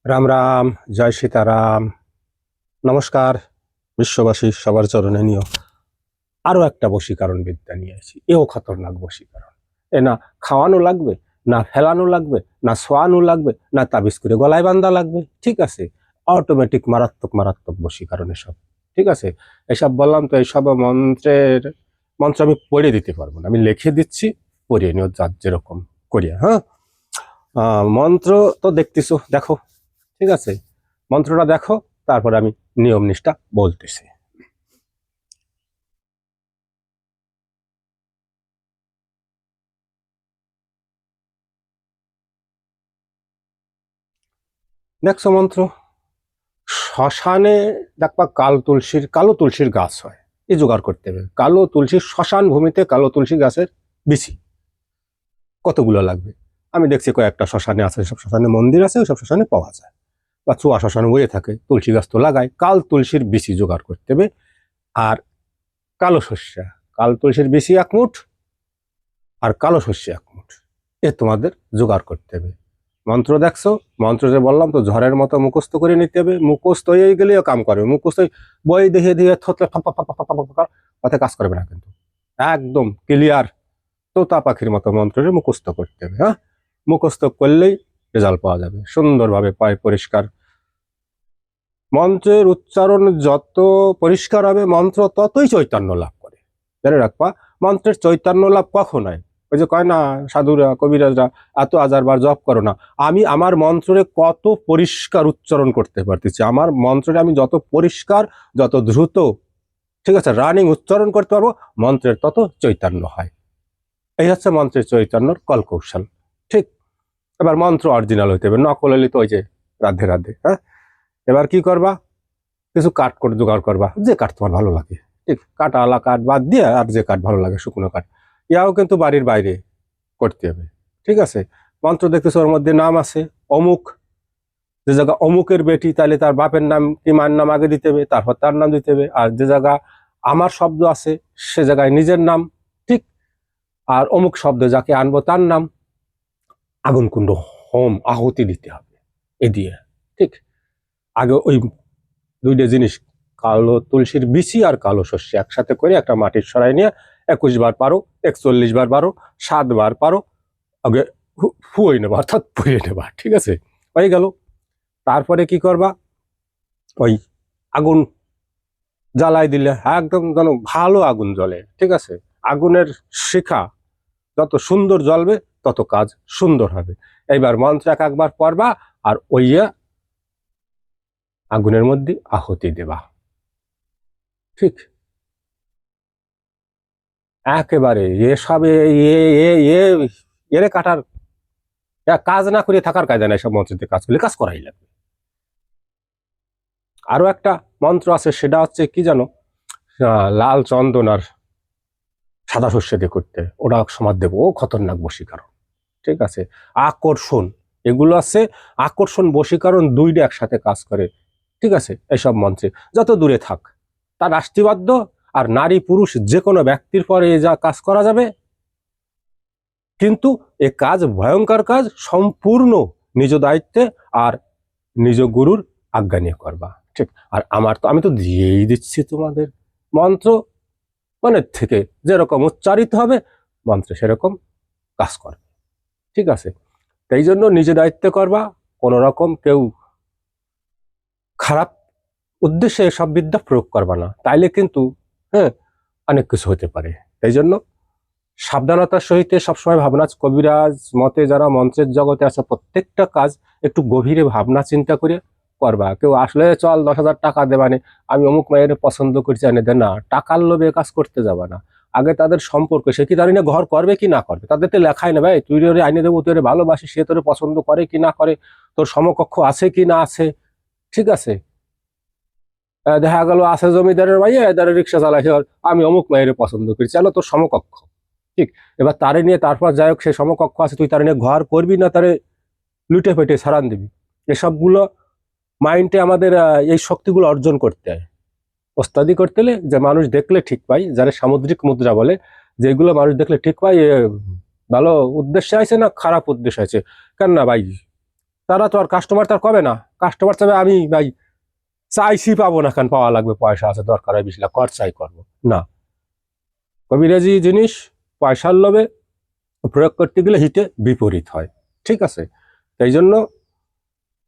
রাম রাম, জয় সীতারাম। নমস্কার বিশ্ববাসী, সবার চরণে নিও আরো একটা বশীকরণ বিদ্যা নিয়ে আসি। এও খতরনাক বশীকরণ। এ না খাওয়ানো লাগবে, না ফেলানো লাগবে, না শোয়ানো লাগবে, না তাবিজ করে গলায় বান্ধা লাগবে। ঠিক আছে, অটোমেটিক মারাত্মক মারাত্মক বশীকরণ এসব। ঠিক আছে, এসব বললাম তো, এইসব মন্ত্র আমি পড়ে দিতে পারবো না, আমি লিখে দিচ্ছি, পড়িয়ে নিও যার যেরকম করিয়া। হ্যাঁ, মন্ত্র তো দেখতেছো, দেখো। ঠিক আছে, মন্ত্রটা দেখো, তারপর আমি নিয়ম নিষ্ঠা বলতেছি। দেখছো মন্ত্র, শ্মশানে দেখবা কালো তুলসীর গাছ হয়। এই জোগাড় করতে হবে কালো তুলসী, শ্মশান ভূমিতে কালো তুলসী গাছের বিচি কতগুলো লাগবে। আমি দেখছি কয়েকটা শ্মশানে আছে, সব শ্মশানে মন্দির আছে, সব শ্মশানে পাওয়া যায়, বা চুয়া শ্মশানে বয়ে থাকে, তুলসী গাছ তো লাগায়। কাল তুলসীর বিচি জোগাড় করতে হবে। আর কালো শস্যা, কাল তুলসীর বিচি 1 মুঠ, আর কালো শস্য 1 মুঠ, এ তোমাদের জোগাড় করতে হবে। মন্ত্র দেখছো, মন্ত্র যে বললাম তো ঝড়ের মতো মুখস্থ করে নিতে হবে। মুখস্থ হয়ে গেলেও কাম করবে, মুখস্থ বই দেখে দিয়ে থতলে পথে কাজ করবে না কিন্তু। একদম ক্লিয়ার তোতা পাখির মতো মন্ত্রের মুখস্থ করতে হবে। হ্যাঁ, মুখস্থ করলেই রেজাল্ট পাওয়া যাবে সুন্দরভাবে, পায় পরিষ্কার। মন্ত্রের উচ্চারণ যত পরিষ্কার হবে, মন্ত্র ততই চৈতন্য লাভ করে। জেনে রাখবা, মন্ত্রের চৈতন্য লাভ কখন হয়? ওই যে কয় না সাধুরা, কবিরাজরা, এত 1000 বার জপ করো না। আমি আমার মন্ত্রে কত পরিষ্কার উচ্চারণ করতে পারতেছি, আমার মন্ত্রে আমি যত পরিষ্কার, যত দ্রুত, ঠিক আছে, রানিং উচ্চারণ করতে পারবো, মন্ত্রের তত চৈতন্য হয়। এই হচ্ছে মন্ত্রের চৈতন্যর কলকৌশল। ঠিক, এবার মন্ত্র অরিজিনাল হইতে হবে, নকল হলে তো ওই যে রাধে রাধে। হ্যাঁ, এবার কি করবা, কিছু কাঠ করে জোগাড় করবা, যে কাঠ তোমার ভালো লাগে। ঠিক, কাঠ আলা কাঠ বাদ দিয়ে আর যে কাঠ ভালো লাগে, শুকনো কাঠ, ইয়াও কিন্তু বাড়ির বাইরে করতে হবে। ঠিক আছে, মন্ত্র দেখতেছো ওর মধ্যে নাম আছে অমুক, যে জায়গা অমুকের বেটি, তাহলে তার বাপের নাম কি মার নাম আগে দিতে হবে, তারপর তার নাম দিতে হবে। আর যে জায়গা আমার শব্দ আছে, সে জায়গায় নিজের নাম। ঠিক, আর অমুক শব্দ যাকে আনবো তার নাম। আগুন কুণ্ড, হোম আহুতি দিতে হবে এ দিয়ে। ঠিক, আগে ওই 2টা জিনিস, কালো তুলসীর বিচি আর কালো শস্য একসাথে করে একটা মাটির সরাই নিয়ে 21 বার পারো, 41 বার পারো, 7 বার পারো, আগে ফুয়ে নেবা, অর্থাৎ পুড়িয়ে নেবা। ঠিক আছে, হয়ে গেল। তারপরে কি করবা, ওই আগুন জ্বালাই দিলে একদম যেন ভালো আগুন জ্বলে। ঠিক আছে, আগুনের শিখা যত সুন্দর জ্বলবে, তত কাজ সুন্দর হবে। এইবার মন্ত্র 1 বার পড়বা, আর ওইয়া আগুনের মধ্যে আহুতি দেবা। ঠিক, একেবারে এসবে এরে কাটার, কাজ না করে থাকার কায়দা নাই। সব মন্ত্রতে কাজ করলে কাজ করাই লাগবে। আরো একটা মন্ত্র আছে, সেটা হচ্ছে কি জানো, লাল চন্দন আর সাদা শস্য দিয়ে করতে, ওটা সমাজ দেবো, ও খতরনাক বশীকরণ। ঠিক আছে, আকর্ষণ, এগুলো আছে আকর্ষণ বশীকরণ, 2টা একসাথে কাজ করে। ঠিক আছে, এইসব মন্ত্রে যত দূরে থাক, তার আশীর্বাদ। আর নারী পুরুষ যে কোনো ব্যক্তির পরে যা কাজ করা যাবে, কিন্তু এ কাজ ভয়ঙ্কর কাজ, সম্পূর্ণ নিজ দায়িত্বে আর নিজ গুরুর আজ্ঞা নিয়ে করবা। ঠিক, আর আমি তো দিয়েই দিচ্ছি তোমাদের মন্ত্র, মনের থেকে যেরকম উচ্চারিত হবে, মন্ত্রে সেরকম কাজ করবে। ঠিক আছে, তাই জন্য নিজে দায়িত্বে করবা, কোন রকম কেউ খারাপ উদ্দেশ্যে সব বিদ্যা প্রয়োগ করবা না, তাইলে কিন্তু হ্যাঁ অনেক কিছু হতে পারে। তাই জন্য সাবধানতার সহিত সবসময় ভাবনা, কবিরাজ মতে যারা মন্ত্রের জগতে আছে, প্রত্যেকটা কাজ একটু গভীরে ভাবনা চিন্তা করে করবা। কেউ আসলে চল 10,000 টাকা দেবানে, আমি অমুক মায়ের পছন্দ করছি এনে দে, না, টাকার লোভে কাজ করতে যাবা না। আগে তাদের সম্পর্ক, সে কি তার ঘর করবে কি না করবে, তাদের তো লেখাই না ভাই, তুই ওরে আইনে দেবো, তুই ভালোবাসি, সে তোরে পছন্দ করে কি না করে, তোর সমকক্ষ আছে কি না আছে। ঠিক আছে, দেখা গেল আছে জমিদারের ভাইয়া, এদারে রিক্সা চালাইছে, আমি অমুক মায়ের পছন্দ করি, চলো তোর সমকক্ষ। ঠিক, এবার তারে নিয়ে তারপর যাই হোক, সে সমকক্ষ আছে, তুই তারে নিয়ে ঘর করবি না তারে লুটে পেটে সারান দিবি। এসবগুলো মাইন্ডে আমাদের এই শক্তিগুলো অর্জন করতে হয়, ওস্তাদি করতে হলে। যে মানুষ দেখলে ঠিক পাই, যারা সামুদ্রিক মুদ্রা বলে, যেগুলো মানুষ দেখলে ঠিক পাই, ভালো উদ্দেশ্যে আছে না খারাপ উদ্দেশ্য আছে, কেন না ভাই, তারা তো আর কাস্টমার তার কবে না, কাস্টমার চাবে আমি ভাই চাইছি পাবো না, কেন পাওয়া লাগবে, পয়সা আছে দরকার হয় 20 লাখ খরচাই করবো না। কবিরাজি জিনিস পয়সার লোভে প্রয়োগ করতে গেলে হিতে বিপরীত হয়, ঠিক আছে? তাই জন্য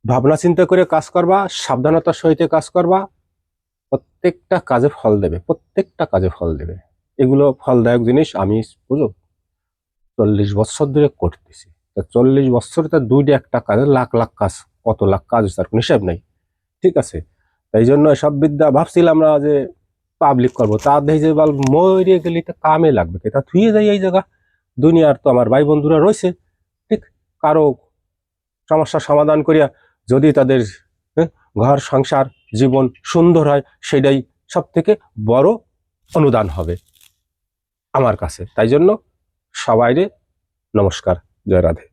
ভাবনা চিন্তা করে কাজ করবা, সাবধানতার সহিত কাজ করবা, প্রত্যেকটা কাজে ফল দেবে, প্রত্যেকটা কাজে ফল দেবে। এগুলো ফলদায়ক জিনিস আমি বুঝো 40 বছর ধরে করতেছি। 40 বছরে তার দুইটা একটা কাজে লাখ লাখ কাজ, কত লাখ কাজ তার কোনো হিসাব নেই, ঠিক আছে? তাই জন্য এসব বিদ্যা ভাবছিলাম না যে পাবলিক করবো, তা দেখি যে বল মরে গেলে তো কামে লাগবে, তা থুয়ে যাই এই জায়গা। দুনিয়ার তো আমার ভাই বন্ধুরা রয়েছে, ঠিক, কারো সমস্যার সমাধান করিয়া যদি তাদের হ্যাঁ, ঘর সংসার জীবন সুন্দর হয়, সেটাই সব থেকে বড় অনুদান হবে আমার কাছে। তাই জন্য সবাইরে নমস্কার, জয় রাধে।